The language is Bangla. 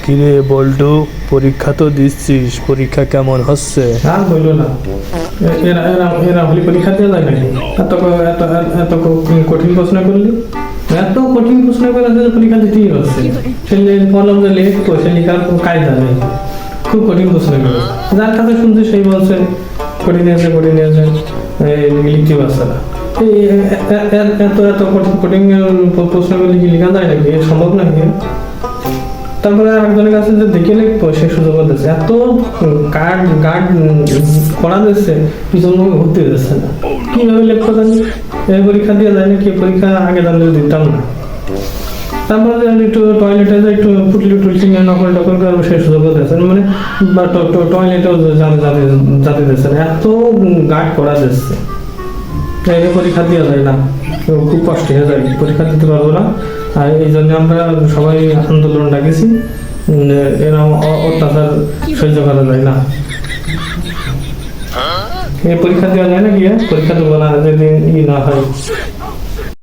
কিরে বল্টু, পরীক্ষা তো দিচ্ছিস, পরীক্ষা কেমন হচ্ছে? আর বললো না, এরা এরা এরা হলে পরীক্ষা দেওয়া যায় নাকি? এত এত এত কঠিন প্রশ্ন করলি, এত কঠিন প্রশ্ন করে পরীক্ষা দিতেই হচ্ছে। সে বললাম যে লিখবো, সে লেখার কায়দা নেই, খুব কঠিন প্রশ্ন করে। যার কাছে শুনছি সেই বলছে কঠিন আছে লিখতে পারছে না। এত এত কঠিন কঠিন প্রশ্নগুলি কি লেখা যায় নাকি? সম্ভব নাকি? তারপরে আরেকজনের কাছে যে দেখে লিখবো, সে সুযোগ দিচ্ছে, এত গার্ড করা দিচ্ছে, পিছন মুখে ঘুরতে দিচ্ছে না। কিভাবে লিখবো জানি? এই পরীক্ষা দিয়ে যায় নাকি? পরীক্ষা আগে জানলে দিতাম না। তারপরে একটু টয়লেটে যে একটু পুটলি টুটলি নকল টকল করবো, সে সুযোগ দিচ্ছে মানে, বা টয়লেটেও যাতে দিচ্ছে না, এত গার্ড করা দিচ্ছে। এই পরীক্ষা দেওয়া যায় না, খুব কষ্ট হয়ে যায়, পরীক্ষা দিতে পারবো না। আর এই জন্য আমরা সবাই আন্দোলন ডাকেছি, এরকম অত্যাচার সহ্য করা যায় না। এই পরীক্ষা দেওয়া যায় না, গিয়ে পরীক্ষা দেবো না যদি ই না হয়।